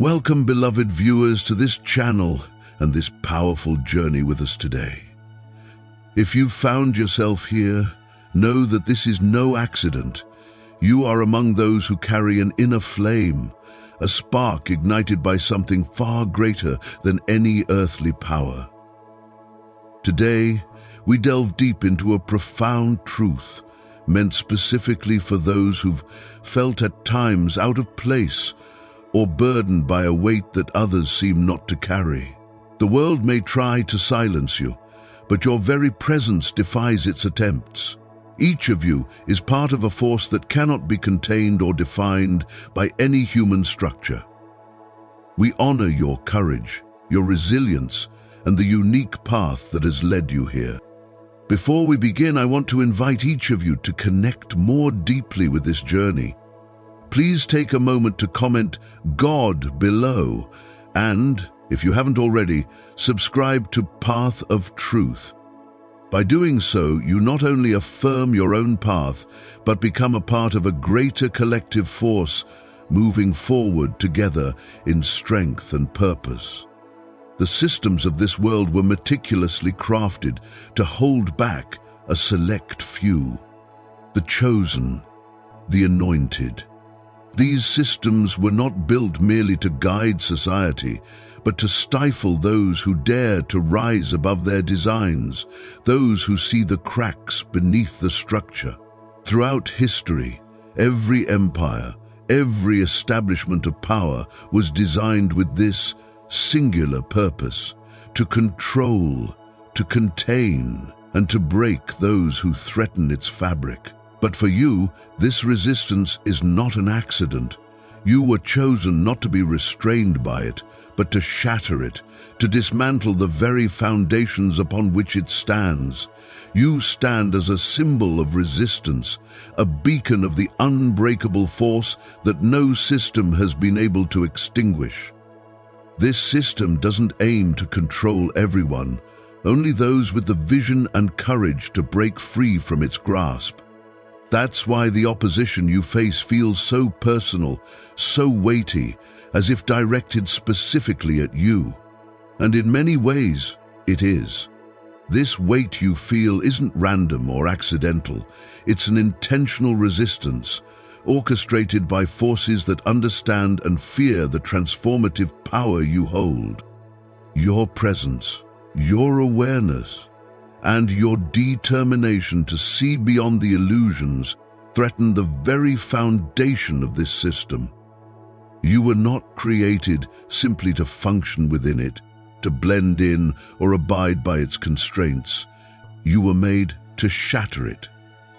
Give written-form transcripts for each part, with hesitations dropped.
Welcome, beloved viewers, to this channel and this powerful journey with us today. If you've found yourself here, know that this is no accident. You are among those who carry an inner flame, a spark ignited by something far greater than any earthly power. Today, we delve deep into a profound truth meant specifically for those who've felt at times out of place or burdened by a weight that others seem not to carry. The world may try to silence you, but your very presence defies its attempts. Each of you is part of a force that cannot be contained or defined by any human structure. We honor your courage, your resilience, and the unique path that has led you here. Before we begin, I want to invite each of you to connect more deeply with this journey. Please take a moment to comment God below and, if you haven't already, subscribe to Path of Truth. By doing so, you not only affirm your own path, but become a part of a greater collective force moving forward together in strength and purpose. The systems of this world were meticulously crafted to hold back a select few, the chosen, the anointed. These systems were not built merely to guide society, but to stifle those who dare to rise above their designs, those who see the cracks beneath the structure. Throughout history, every empire, every establishment of power was designed with this singular purpose: to control, to contain, and to break those who threaten its fabric. But for you, this resistance is not an accident. You were chosen not to be restrained by it, but to shatter it, to dismantle the very foundations upon which it stands. You stand as a symbol of resistance, a beacon of the unbreakable force that no system has been able to extinguish. This system doesn't aim to control everyone, only those with the vision and courage to break free from its grasp. That's why the opposition you face feels so personal, so weighty, as if directed specifically at you. And in many ways, it is. This weight you feel isn't random or accidental. It's an intentional resistance, orchestrated by forces that understand and fear the transformative power you hold. Your presence, your awareness, and your determination to see beyond the illusions threaten the very foundation of this system. You were not created simply to function within it, to blend in or abide by its constraints. You were made to shatter it,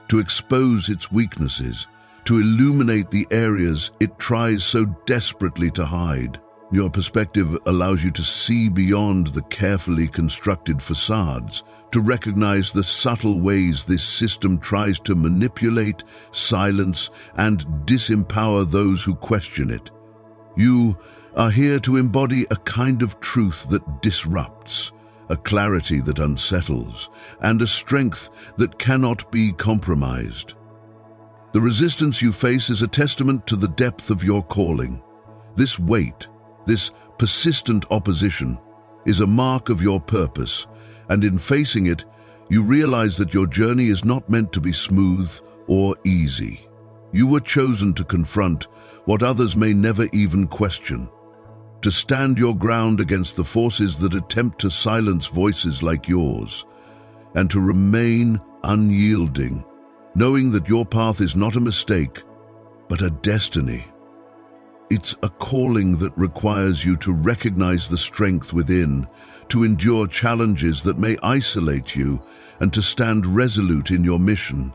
to expose its weaknesses, to illuminate the areas it tries so desperately to hide. Your perspective allows you to see beyond the carefully constructed facades, to recognize the subtle ways this system tries to manipulate, silence, and disempower those who question it. You are here to embody a kind of truth that disrupts, a clarity that unsettles, and a strength that cannot be compromised. The resistance you face is a testament to the depth of your calling. This weight, this persistent opposition, is a mark of your purpose, and in facing it, you realize that your journey is not meant to be smooth or easy. You were chosen to confront what others may never even question, to stand your ground against the forces that attempt to silence voices like yours, and to remain unyielding, knowing that your path is not a mistake, but a destiny. It's a calling that requires you to recognize the strength within, to endure challenges that may isolate you, and to stand resolute in your mission.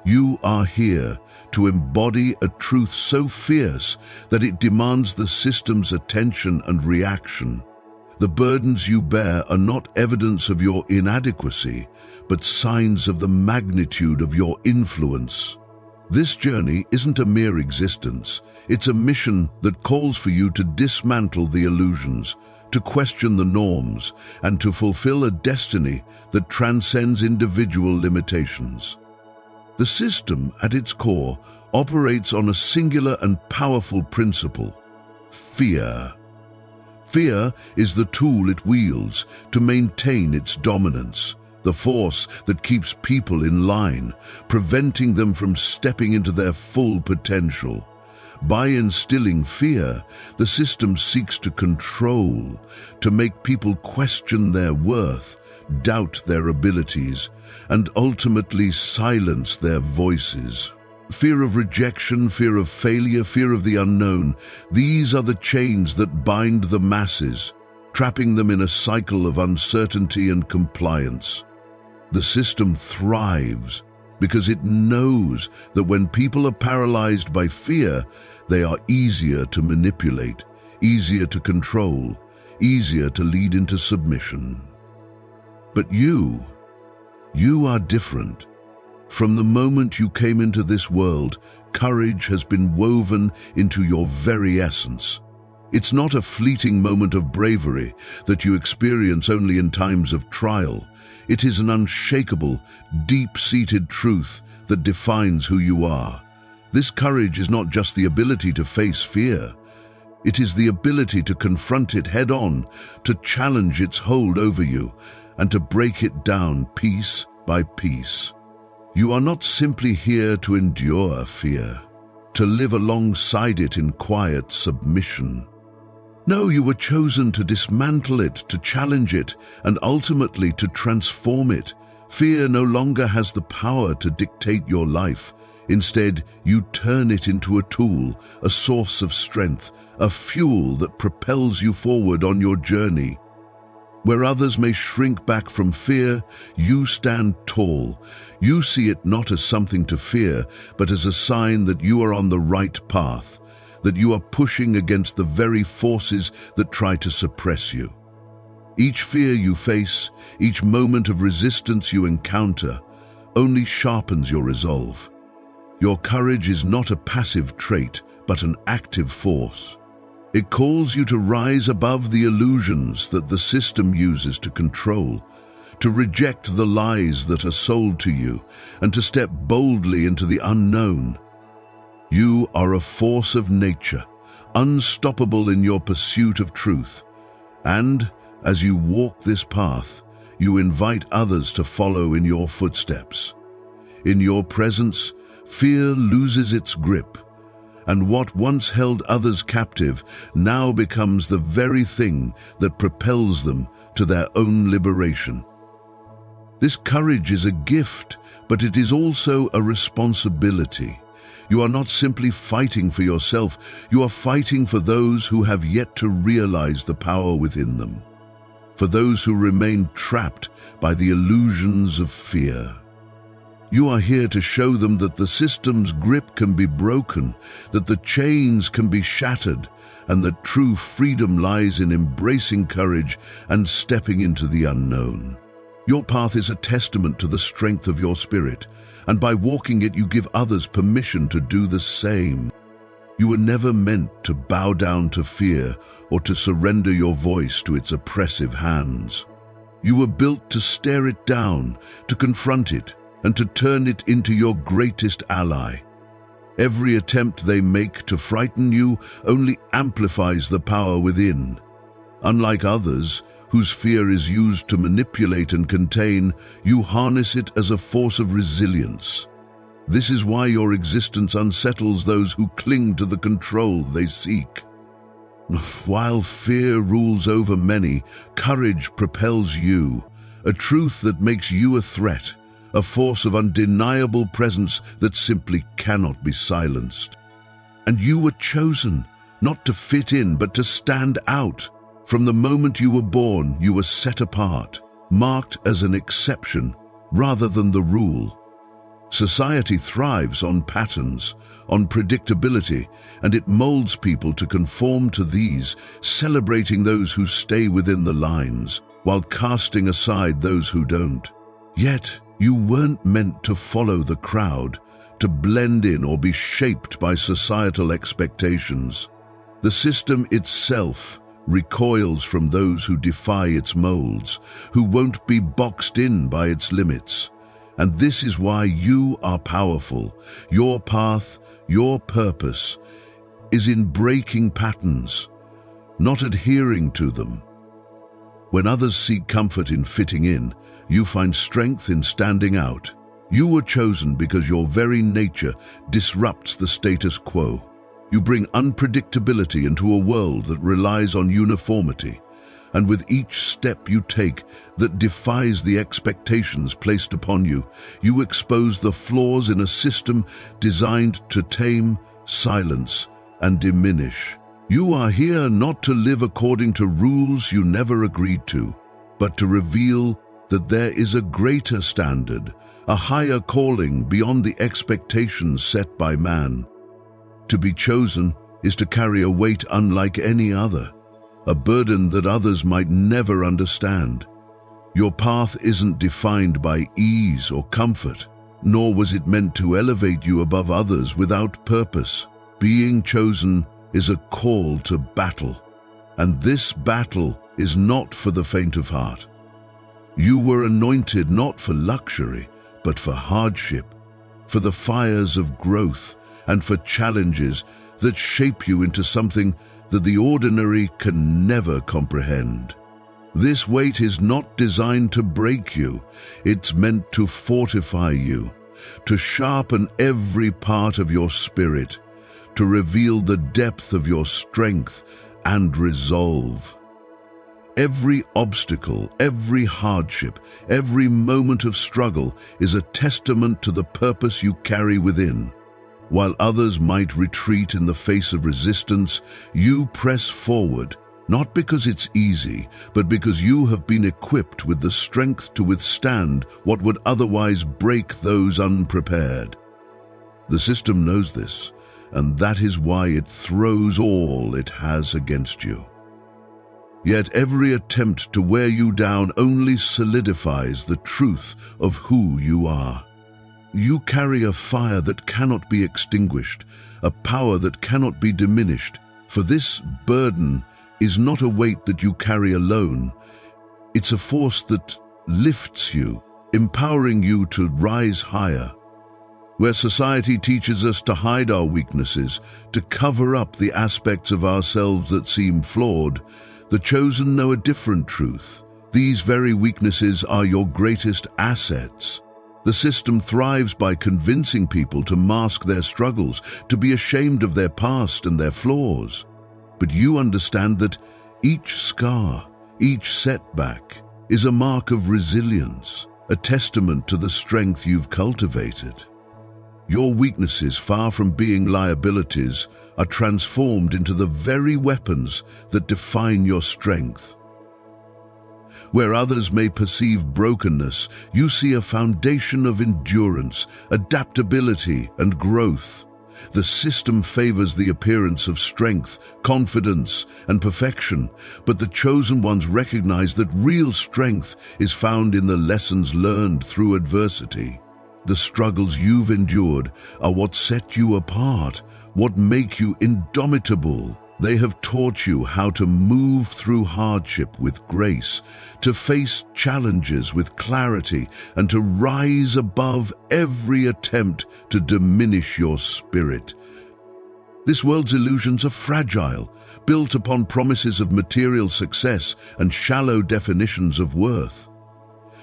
You are here to embody a truth so fierce that it demands the system's attention and reaction. The burdens you bear are not evidence of your inadequacy, but signs of the magnitude of your influence. This journey isn't a mere existence. It's a mission that calls for you to dismantle the illusions, to question the norms, and to fulfill a destiny that transcends individual limitations. The system, at its core, operates on a singular and powerful principle: fear. Fear is the tool it wields to maintain its dominance, the force that keeps people in line, preventing them from stepping into their full potential. By instilling fear, the system seeks to control, to make people question their worth, doubt their abilities, and ultimately silence their voices. Fear of rejection, fear of failure, fear of the unknown, these are the chains that bind the masses, trapping them in a cycle of uncertainty and compliance. The system thrives because it knows that when people are paralyzed by fear, they are easier to manipulate, easier to control, easier to lead into submission. But you are different. From the moment you came into this world, courage has been woven into your very essence. It's not a fleeting moment of bravery that you experience only in times of trial. It is an unshakable, deep-seated truth that defines who you are. This courage is not just the ability to face fear. It is the ability to confront it head-on, to challenge its hold over you, and to break it down piece by piece. You are not simply here to endure fear, to live alongside it in quiet submission. No, you were chosen to dismantle it, to challenge it, and ultimately to transform it. Fear no longer has the power to dictate your life. Instead, you turn it into a tool, a source of strength, a fuel that propels you forward on your journey. Where others may shrink back from fear, you stand tall. You see it not as something to fear, but as a sign that you are on the right path, that you are pushing against the very forces that try to suppress you. Each fear you face, each moment of resistance you encounter, only sharpens your resolve. Your courage is not a passive trait, but an active force. It calls you to rise above the illusions that the system uses to control, to reject the lies that are sold to you, and to step boldly into the unknown. You are a force of nature, unstoppable in your pursuit of truth. And, as you walk this path, you invite others to follow in your footsteps. In your presence, fear loses its grip, and what once held others captive now becomes the very thing that propels them to their own liberation. This courage is a gift, but it is also a responsibility. You are not simply fighting for yourself, you are fighting for those who have yet to realize the power within them, for those who remain trapped by the illusions of fear. You are here to show them that the system's grip can be broken, that the chains can be shattered, and that true freedom lies in embracing courage and stepping into the unknown. Your path is a testament to the strength of your spirit, and by walking it you give others permission to do the same. You were never meant to bow down to fear or to surrender your voice to its oppressive hands. You were built to stare it down, to confront it, and to turn it into your greatest ally. Every attempt they make to frighten you only amplifies the power within. Unlike others, whose fear is used to manipulate and contain, you harness it as a force of resilience. This is why your existence unsettles those who cling to the control they seek. While fear rules over many, courage propels you, a truth that makes you a threat, a force of undeniable presence that simply cannot be silenced. And you were chosen, not to fit in, but to stand out. From the moment you were born, you were set apart, marked as an exception rather than the rule. Society thrives on patterns, on predictability, and it molds people to conform to these, celebrating those who stay within the lines, while casting aside those who don't. Yet, you weren't meant to follow the crowd, to blend in or be shaped by societal expectations. The system itself recoils from those who defy its molds, who won't be boxed in by its limits. And this is why you are powerful. Your path, your purpose, is in breaking patterns, not adhering to them. When others seek comfort in fitting in, you find strength in standing out. You were chosen because your very nature disrupts the status quo. You bring unpredictability into a world that relies on uniformity, and with each step you take that defies the expectations placed upon you, you expose the flaws in a system designed to tame, silence, and diminish. You are here not to live according to rules you never agreed to, but to reveal that there is a greater standard, a higher calling beyond the expectations set by man. To be chosen is to carry a weight unlike any other, a burden that others might never understand. Your path isn't defined by ease or comfort, nor was it meant to elevate you above others without purpose. Being chosen is a call to battle, and this battle is not for the faint of heart. You were anointed not for luxury, but for hardship, for the fires of growth, and for challenges that shape you into something that the ordinary can never comprehend. This weight is not designed to break you, it's meant to fortify you, to sharpen every part of your spirit, to reveal the depth of your strength and resolve. Every obstacle, every hardship, every moment of struggle is a testament to the purpose you carry within. While others might retreat in the face of resistance, you press forward, not because it's easy, but because you have been equipped with the strength to withstand what would otherwise break those unprepared. The system knows this, and that is why it throws all it has against you. Yet every attempt to wear you down only solidifies the truth of who you are. You carry a fire that cannot be extinguished, a power that cannot be diminished, for this burden is not a weight that you carry alone. It's a force that lifts you, empowering you to rise higher. Where society teaches us to hide our weaknesses, to cover up the aspects of ourselves that seem flawed, the chosen know a different truth. These very weaknesses are your greatest assets. The system thrives by convincing people to mask their struggles, to be ashamed of their past and their flaws. But you understand that each scar, each setback, is a mark of resilience, a testament to the strength you've cultivated. Your weaknesses, far from being liabilities, are transformed into the very weapons that define your strength. Where others may perceive brokenness, you see a foundation of endurance, adaptability, and growth. The system favors the appearance of strength, confidence, and perfection, but the chosen ones recognize that real strength is found in the lessons learned through adversity. The struggles you've endured are what set you apart, what make you indomitable. They have taught you how to move through hardship with grace, to face challenges with clarity, and to rise above every attempt to diminish your spirit. This world's illusions are fragile, built upon promises of material success and shallow definitions of worth.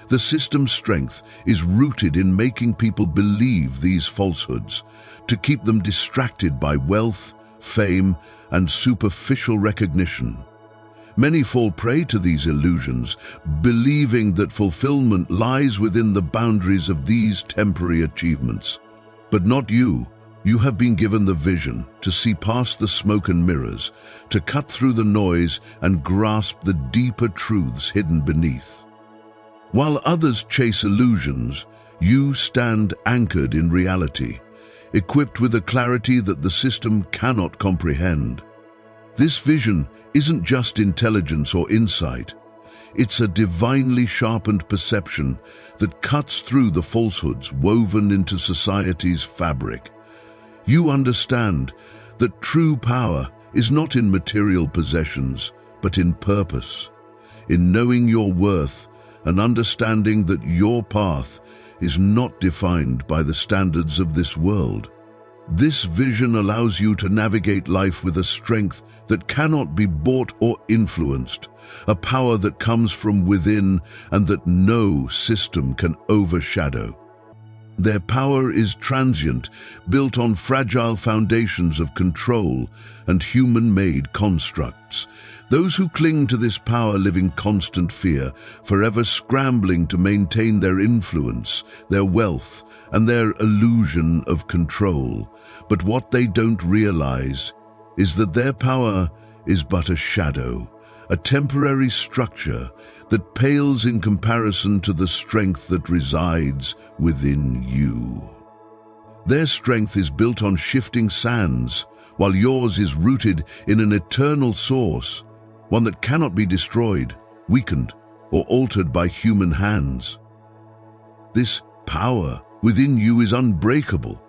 The system's strength is rooted in making people believe these falsehoods, to keep them distracted by wealth, fame, and superficial recognition. Many fall prey to these illusions, believing that fulfillment lies within the boundaries of these temporary achievements. But not you. You have been given the vision to see past the smoke and mirrors, to cut through the noise and grasp the deeper truths hidden beneath. While others chase illusions, you stand anchored in reality, equipped with a clarity that the system cannot comprehend. This vision isn't just intelligence or insight. It's a divinely sharpened perception that cuts through the falsehoods woven into society's fabric. You understand that true power is not in material possessions, but in purpose, in knowing your worth and understanding that your path is not defined by the standards of this world. This vision allows you to navigate life with a strength that cannot be bought or influenced, a power that comes from within and that no system can overshadow. Their power is transient, built on fragile foundations of control and human-made constructs. Those who cling to this power live in constant fear, forever scrambling to maintain their influence, their wealth, and their illusion of control. But what they don't realize is that their power is but a shadow, a temporary structure that pales in comparison to the strength that resides within you. Their strength is built on shifting sands, while yours is rooted in an eternal source, one that cannot be destroyed, weakened, or altered by human hands. This power within you is unbreakable,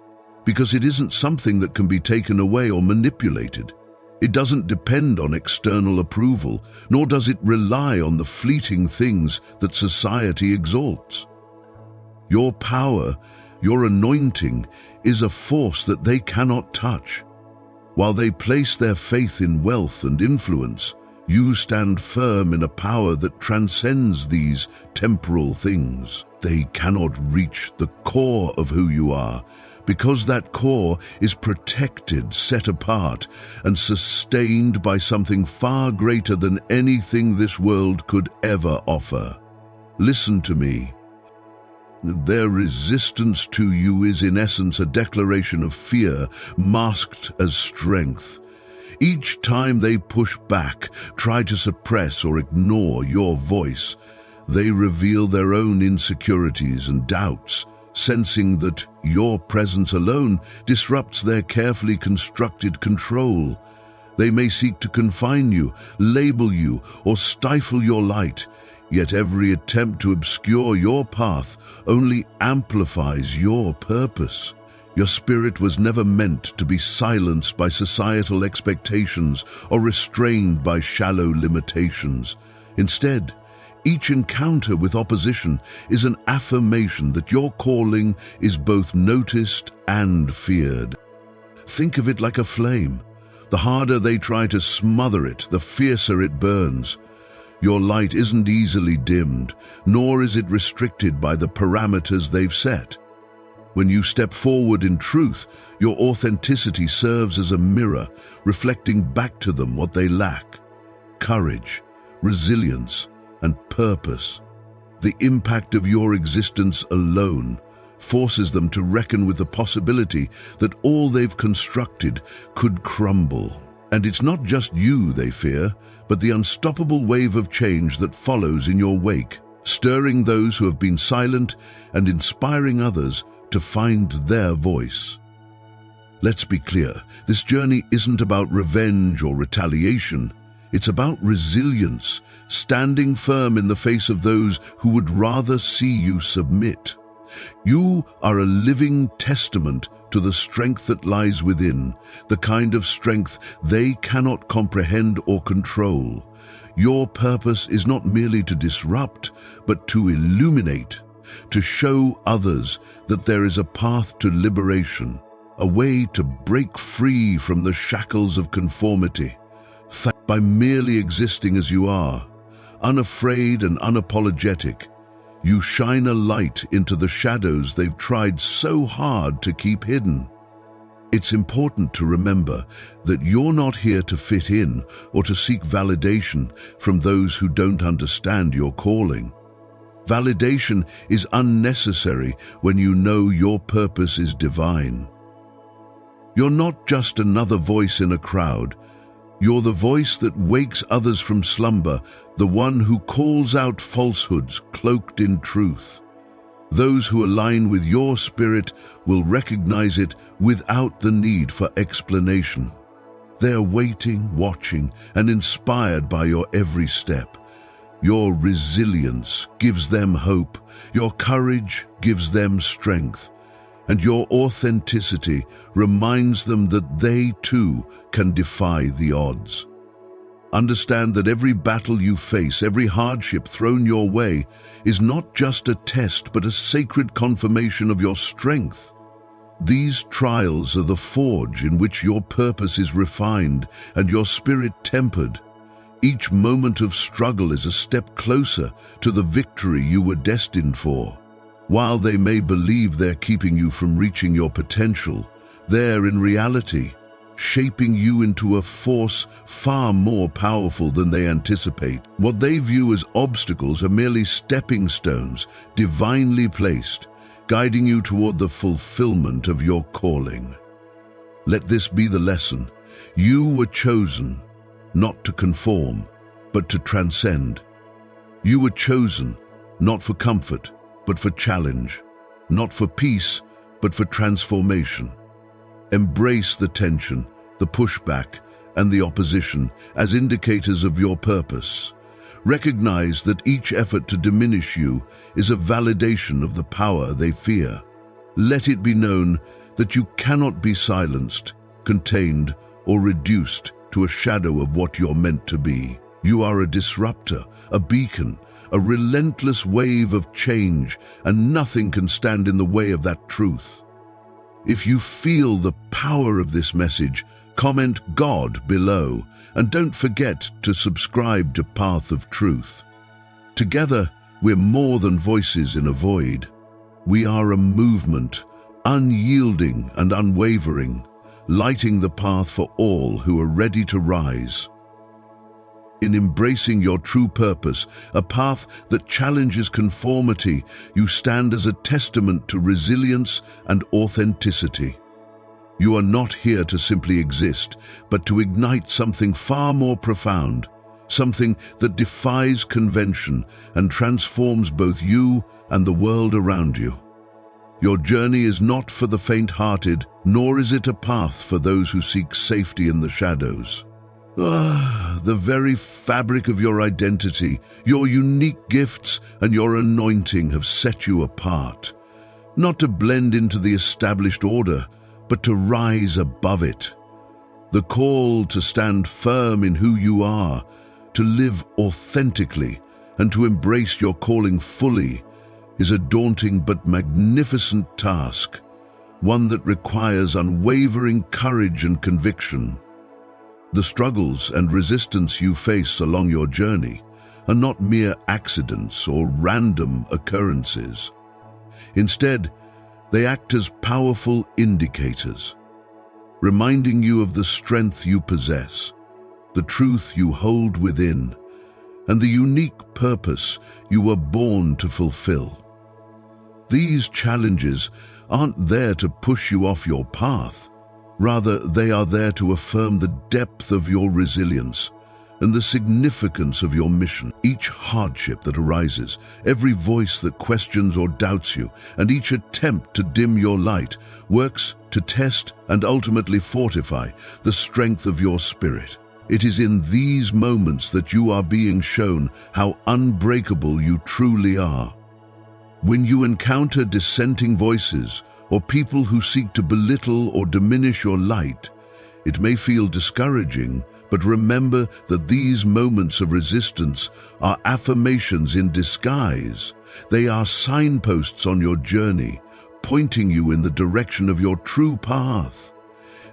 because it isn't something that can be taken away or manipulated. It doesn't depend on external approval, nor does it rely on the fleeting things that society exalts. Your power, your anointing, is a force that they cannot touch. While they place their faith in wealth and influence, you stand firm in a power that transcends these temporal things. They cannot reach the core of who you are, because that core is protected, set apart, and sustained by something far greater than anything this world could ever offer. Listen to me. Their resistance to you is in essence a declaration of fear masked as strength. Each time they push back, try to suppress or ignore your voice, they reveal their own insecurities and doubts, sensing that your presence alone disrupts their carefully constructed control. They may seek to confine you, label you, or stifle your light, yet every attempt to obscure your path only amplifies your purpose. Your spirit was never meant to be silenced by societal expectations or restrained by shallow limitations. Instead, each encounter with opposition is an affirmation that your calling is both noticed and feared. Think of it like a flame. The harder they try to smother it, the fiercer it burns. Your light isn't easily dimmed, nor is it restricted by the parameters they've set. When you step forward in truth, your authenticity serves as a mirror, reflecting back to them what they lack: courage, resilience, and purpose. The impact of your existence alone forces them to reckon with the possibility that all they've constructed could crumble. And it's not just you they fear, but the unstoppable wave of change that follows in your wake, stirring those who have been silent and inspiring others to find their voice. Let's be clear, this journey isn't about revenge or retaliation. It's about resilience, standing firm in the face of those who would rather see you submit. You are a living testament to the strength that lies within, the kind of strength they cannot comprehend or control. Your purpose is not merely to disrupt, but to illuminate, to show others that there is a path to liberation, a way to break free from the shackles of conformity. By merely existing as you are, unafraid and unapologetic, you shine a light into the shadows they've tried so hard to keep hidden. It's important to remember that you're not here to fit in or to seek validation from those who don't understand your calling. Validation is unnecessary when you know your purpose is divine. You're not just another voice in a crowd. You're the voice that wakes others from slumber, the one who calls out falsehoods cloaked in truth. Those who align with your spirit will recognize it without the need for explanation. They're waiting, watching, and inspired by your every step. Your resilience gives them hope, your courage gives them strength, and your authenticity reminds them that they too can defy the odds. Understand that every battle you face, every hardship thrown your way, is not just a test but a sacred confirmation of your strength. These trials are the forge in which your purpose is refined and your spirit tempered. Each moment of struggle is a step closer to the victory you were destined for. While they may believe they're keeping you from reaching your potential, they're in reality shaping you into a force far more powerful than they anticipate. What they view as obstacles are merely stepping stones, divinely placed, guiding you toward the fulfillment of your calling. Let this be the lesson. You were chosen not to conform, but to transcend. You were chosen not for comfort, but for challenge, not for peace, but for transformation. Embrace the tension, the pushback, and the opposition as indicators of your purpose. Recognize that each effort to diminish you is a validation of the power they fear. Let it be known that you cannot be silenced, contained, or reduced to a shadow of what you're meant to be. You are a disruptor, a beacon, a relentless wave of change, and nothing can stand in the way of that truth. If you feel the power of this message, comment God below, and don't forget to subscribe to Path of Truth. Together, we're more than voices in a void. We are a movement, unyielding and unwavering, lighting the path for all who are ready to rise. In embracing your true purpose, a path that challenges conformity, you stand as a testament to resilience and authenticity. You are not here to simply exist, but to ignite something far more profound, something that defies convention and transforms both you and the world around you. Your journey is not for the faint-hearted, nor is it a path for those who seek safety in the shadows. The very fabric of your identity, your unique gifts, and your anointing have set you apart, not to blend into the established order, but to rise above it. The call to stand firm in who you are, to live authentically, and to embrace your calling fully is a daunting but magnificent task, one that requires unwavering courage and conviction. The struggles and resistance you face along your journey are not mere accidents or random occurrences. Instead, they act as powerful indicators, reminding you of the strength you possess, the truth you hold within, and the unique purpose you were born to fulfill. These challenges aren't there to push you off your path. Rather, they are there to affirm the depth of your resilience and the significance of your mission. Each hardship that arises, every voice that questions or doubts you, and each attempt to dim your light works to test and ultimately fortify the strength of your spirit. It is in these moments that you are being shown how unbreakable you truly are. When you encounter dissenting voices, or people who seek to belittle or diminish your light, it may feel discouraging, but remember that these moments of resistance are affirmations in disguise. They are signposts on your journey, pointing you in the direction of your true path.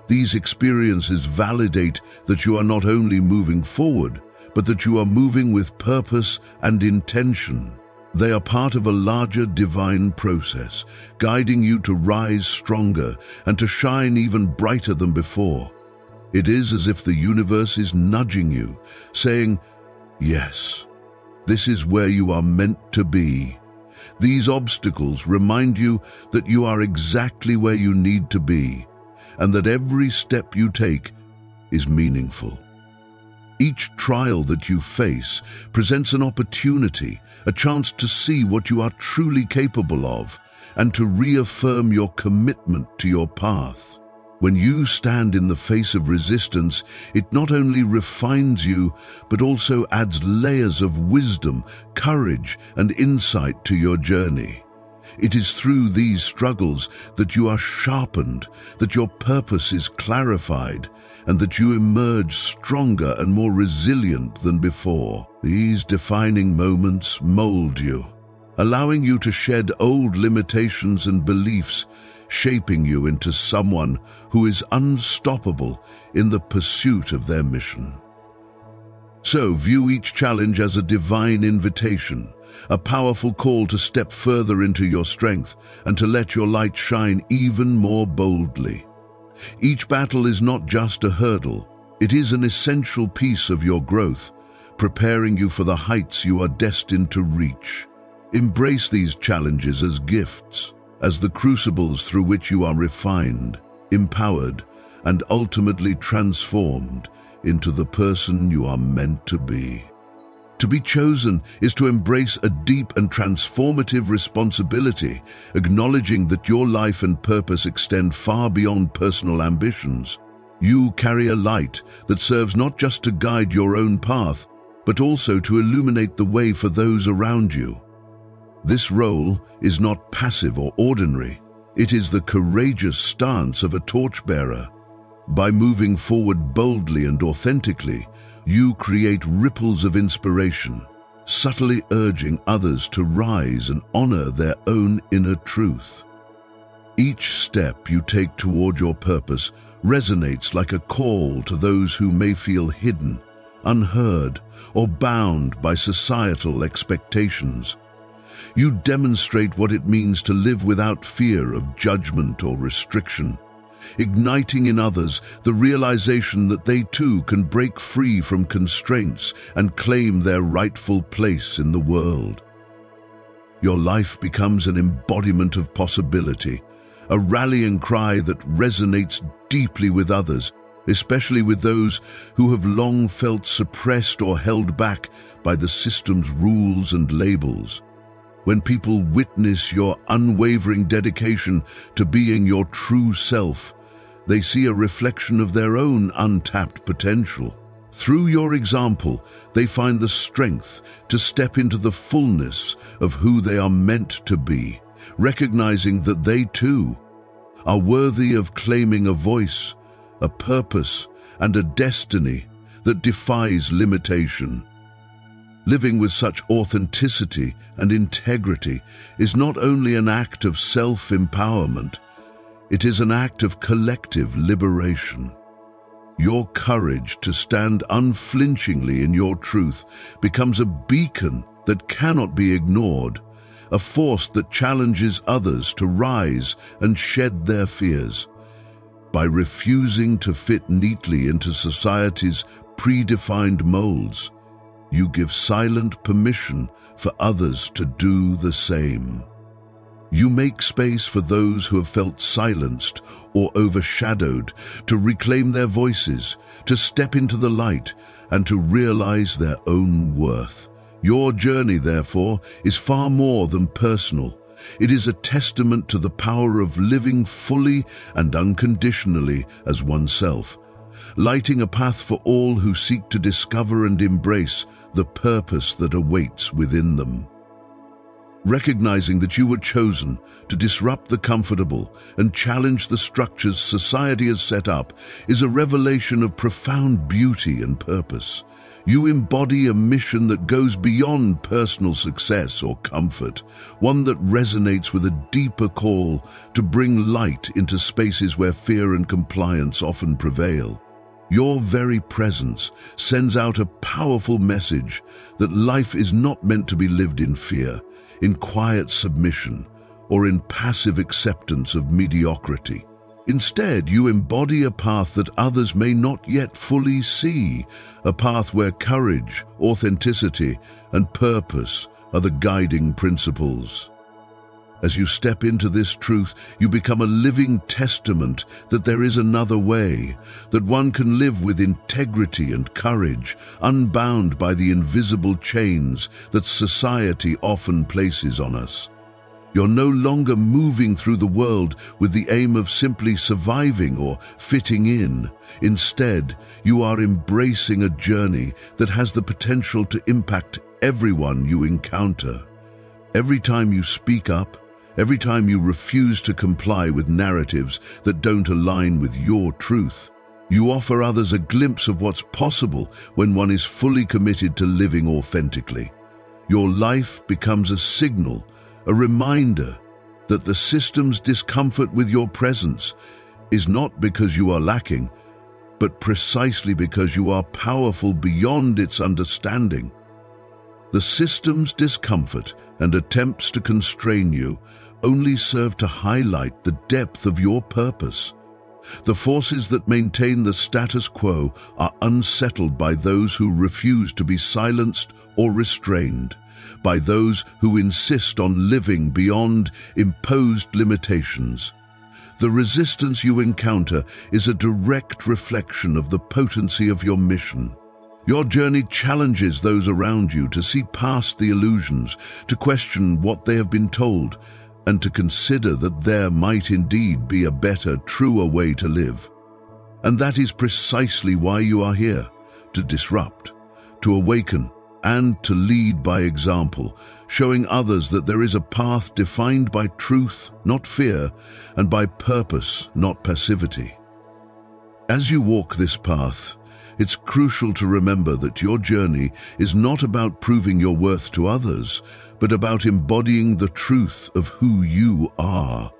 These experiences validate that you are not only moving forward, but that you are moving with purpose and intention. They are part of a larger divine process, guiding you to rise stronger and to shine even brighter than before. It is as if the universe is nudging you, saying, "Yes, this is where you are meant to be." These obstacles remind you that you are exactly where you need to be, and that every step you take is meaningful. Each trial that you face presents an opportunity, a chance to see what you are truly capable of, and to reaffirm your commitment to your path. When you stand in the face of resistance, it not only refines you, but also adds layers of wisdom, courage, and insight to your journey. It is through these struggles that you are sharpened, that your purpose is clarified, and that you emerge stronger and more resilient than before. These defining moments mold you. allowing you to shed old limitations and beliefs, shaping you into someone who is unstoppable in the pursuit of their mission. So view each challenge as a divine invitation, a powerful call to step further into your strength and to let your light shine even more boldly. Each battle is not just a hurdle, it is an essential piece of your growth, preparing you for the heights you are destined to reach. Embrace these challenges as gifts, as the crucibles through which you are refined, empowered, and ultimately transformed into the person you are meant to be. To be chosen is to embrace a deep and transformative responsibility, acknowledging that your life and purpose extend far beyond personal ambitions. You carry a light that serves not just to guide your own path, but also to illuminate the way for those around you. This role is not passive or ordinary. It is the courageous stance of a torchbearer. By moving forward boldly and authentically, you create ripples of inspiration, subtly urging others to rise and honor their own inner truth. Each step you take toward your purpose resonates like a call to those who may feel hidden, unheard, or bound by societal expectations. You demonstrate what it means to live without fear of judgment or restriction, igniting in others the realization that they too can break free from constraints and claim their rightful place in the world. Your life becomes an embodiment of possibility, a rallying cry that resonates deeply with others, especially with those who have long felt suppressed or held back by the system's rules and labels. When people witness your unwavering dedication to being your true self, they see a reflection of their own untapped potential. Through your example, they find the strength to step into the fullness of who they are meant to be, recognizing that they too are worthy of claiming a voice, a purpose, and a destiny that defies limitation. Living with such authenticity and integrity is not only an act of self-empowerment, it is an act of collective liberation. Your courage to stand unflinchingly in your truth becomes a beacon that cannot be ignored, a force that challenges others to rise and shed their fears. By refusing to fit neatly into society's predefined molds, you give silent permission for others to do the same. You make space for those who have felt silenced or overshadowed to reclaim their voices, to step into the light, and to realize their own worth. Your journey, therefore, is far more than personal. It is a testament to the power of living fully and unconditionally as oneself, lighting a path for all who seek to discover and embrace the purpose that awaits within them. Recognizing that you were chosen to disrupt the comfortable and challenge the structures society has set up is a revelation of profound beauty and purpose. You embody a mission that goes beyond personal success or comfort, one that resonates with a deeper call to bring light into spaces where fear and compliance often prevail. Your very presence sends out a powerful message that life is not meant to be lived in fear, in quiet submission, or in passive acceptance of mediocrity. Instead, you embody a path that others may not yet fully see, a path where courage, authenticity, and purpose are the guiding principles. As you step into this truth, you become a living testament that there is another way, that one can live with integrity and courage, unbound by the invisible chains that society often places on us. You're no longer moving through the world with the aim of simply surviving or fitting in. Instead, you are embracing a journey that has the potential to impact everyone you encounter. Every time you speak up, every time you refuse to comply with narratives that don't align with your truth, you offer others a glimpse of what's possible when one is fully committed to living authentically. Your life becomes a signal, a reminder that the system's discomfort with your presence is not because you are lacking, but precisely because you are powerful beyond its understanding. The system's discomfort and attempts to constrain you only serve to highlight the depth of your purpose. The forces that maintain the status quo are unsettled by those who refuse to be silenced or restrained, by those who insist on living beyond imposed limitations. The resistance you encounter is a direct reflection of the potency of your mission. Your journey challenges those around you to see past the illusions, to question what they have been told, and to consider that there might indeed be a better, truer way to live. And that is precisely why you are here, to disrupt, to awaken, and to lead by example, showing others that there is a path defined by truth, not fear, and by purpose, not passivity. As you walk this path, it's crucial to remember that your journey is not about proving your worth to others, but about embodying the truth of who you are.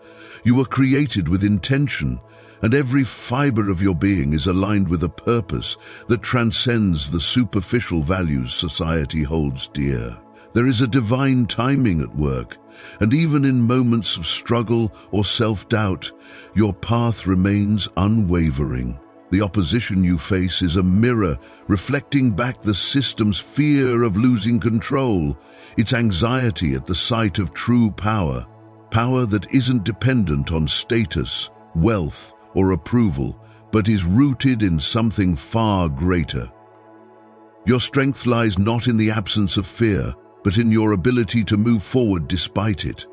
You were created with intention, and every fiber of your being is aligned with a purpose that transcends the superficial values society holds dear. There is a divine timing at work, and even in moments of struggle or self-doubt, your path remains unwavering. The opposition you face is a mirror reflecting back the system's fear of losing control, its anxiety at the sight of true power, power that isn't dependent on status, wealth, or approval, but is rooted in something far greater. Your strength lies not in the absence of fear, but in your ability to move forward despite it.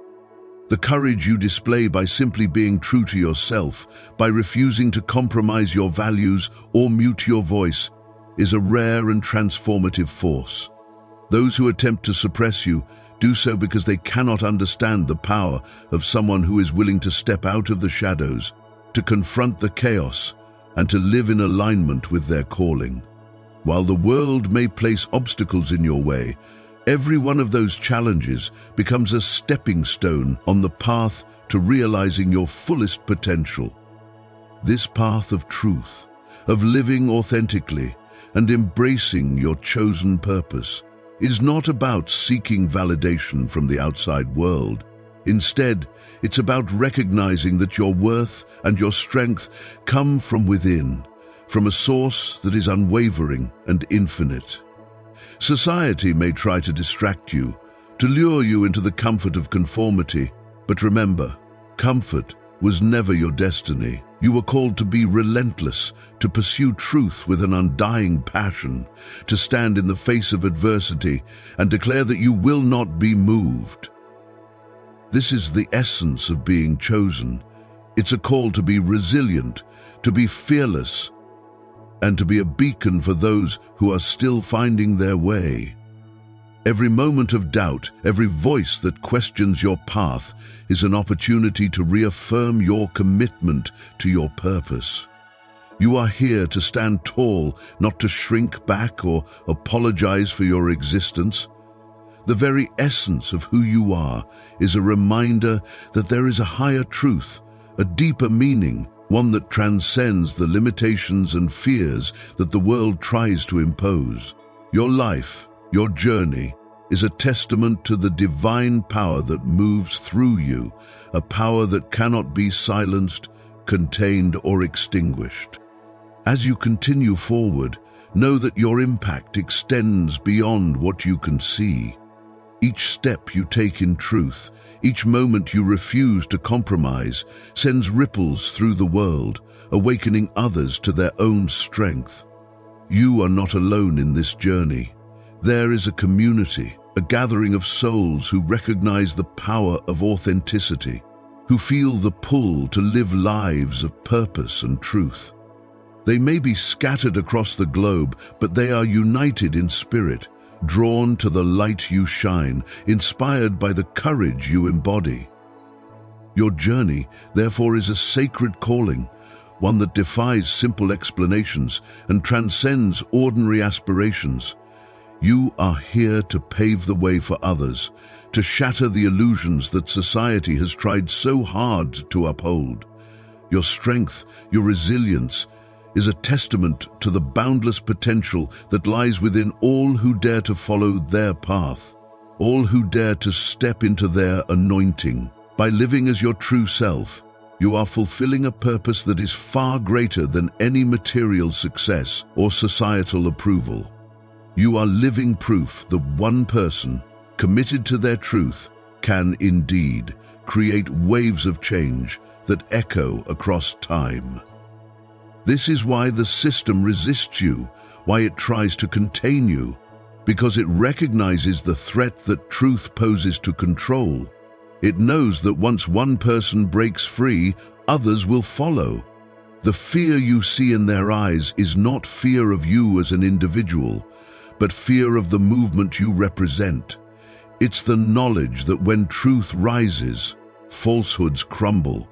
The courage you display by simply being true to yourself, by refusing to compromise your values or mute your voice, is a rare and transformative force. Those who attempt to suppress you do so because they cannot understand the power of someone who is willing to step out of the shadows, to confront the chaos, and to live in alignment with their calling. While the world may place obstacles in your way, every one of those challenges becomes a stepping stone on the path to realizing your fullest potential. This path of truth, of living authentically and embracing your chosen purpose, is not about seeking validation from the outside world. Instead, it's about recognizing that your worth and your strength come from within, from a source that is unwavering and infinite. Society may try to distract you, to lure you into the comfort of conformity, but remember, comfort was never your destiny. You were called to be relentless, to pursue truth with an undying passion, to stand in the face of adversity and declare that you will not be moved. This is the essence of being chosen. It's a call to be resilient, to be fearless, and to be a beacon for those who are still finding their way. Every moment of doubt, every voice that questions your path is an opportunity to reaffirm your commitment to your purpose. You are here to stand tall, not to shrink back or apologize for your existence. The very essence of who you are is a reminder that there is a higher truth, a deeper meaning, one that transcends the limitations and fears that the world tries to impose. Your life, your journey, is a testament to the divine power that moves through you, a power that cannot be silenced, contained, or extinguished. As you continue forward, know that your impact extends beyond what you can see. Each step you take in truth, each moment you refuse to compromise, sends ripples through the world, awakening others to their own strength. You are not alone in this journey. There is a community, a gathering of souls who recognize the power of authenticity, who feel the pull to live lives of purpose and truth. They may be scattered across the globe, but they are united in spirit, drawn to the light you shine, inspired by the courage you embody. Your journey, therefore, is a sacred calling, one that defies simple explanations and transcends ordinary aspirations. You are here to pave the way for others, to shatter the illusions that society has tried so hard to uphold. Your strength, your resilience, is a testament to the boundless potential that lies within all who dare to follow their path, all who dare to step into their anointing. By living as your true self, you are fulfilling a purpose that is far greater than any material success or societal approval. You are living proof that one person, committed to their truth, can indeed create waves of change that echo across time. This is why the system resists you, why it tries to contain you, because it recognizes the threat that truth poses to control. It knows that once one person breaks free, others will follow. The fear you see in their eyes is not fear of you as an individual, but fear of the movement you represent. It's the knowledge that when truth rises, falsehoods crumble.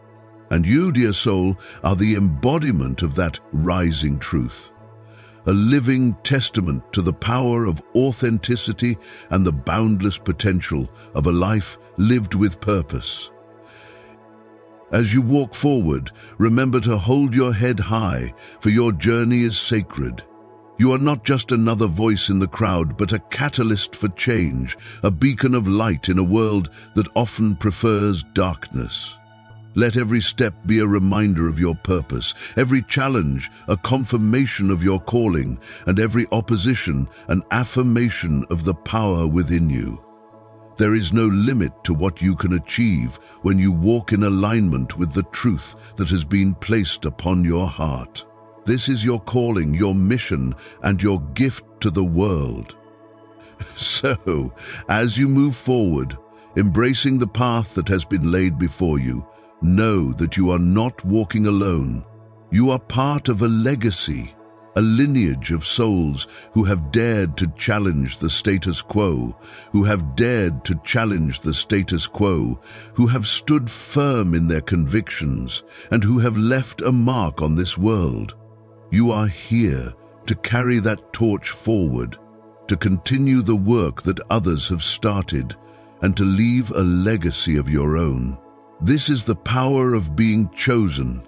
And you, dear soul, are the embodiment of that rising truth. A living testament to the power of authenticity and the boundless potential of a life lived with purpose. As you walk forward, remember to hold your head high, for your journey is sacred. You are not just another voice in the crowd, but a catalyst for change, a beacon of light in a world that often prefers darkness. Let every step be a reminder of your purpose, every challenge a confirmation of your calling, and every opposition an affirmation of the power within you. There is no limit to what you can achieve when you walk in alignment with the truth that has been placed upon your heart. This is your calling, your mission, and your gift to the world. So, as you move forward, embracing the path that has been laid before you, know that you are not walking alone. You are part of a legacy, a lineage of souls who have dared to challenge the status quo, who have dared to challenge the status quo, who have stood firm in their convictions, and who have left a mark on this world. You are here to carry that torch forward, to continue the work that others have started, and to leave a legacy of your own. This is the power of being chosen.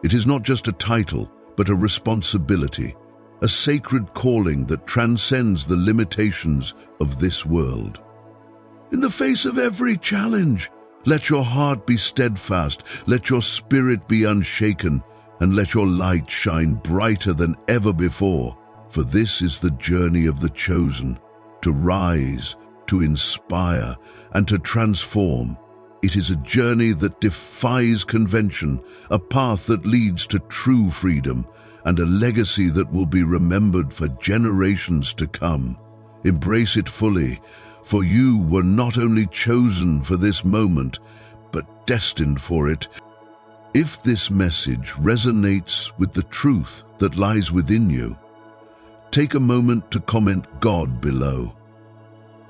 It is not just a title, but a responsibility, a sacred calling that transcends the limitations of this world. In the face of every challenge, let your heart be steadfast, let your spirit be unshaken, and let your light shine brighter than ever before. For this is the journey of the chosen, to rise, to inspire, and to transform. It is a journey that defies convention, a path that leads to true freedom, and a legacy that will be remembered for generations to come. Embrace it fully, for you were not only chosen for this moment, but destined for it. If this message resonates with the truth that lies within you, take a moment to comment God below.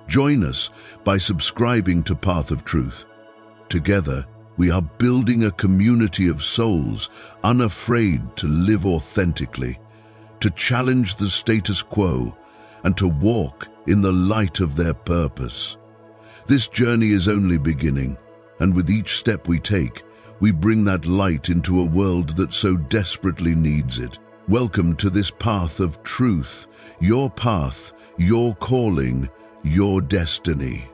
Join us by subscribing to Path of Truth. Together, we are building a community of souls unafraid to live authentically, to challenge the status quo, and to walk in the light of their purpose. This journey is only beginning, and with each step we take, we bring that light into a world that so desperately needs it. Welcome to this path of truth, your path, your calling, your destiny.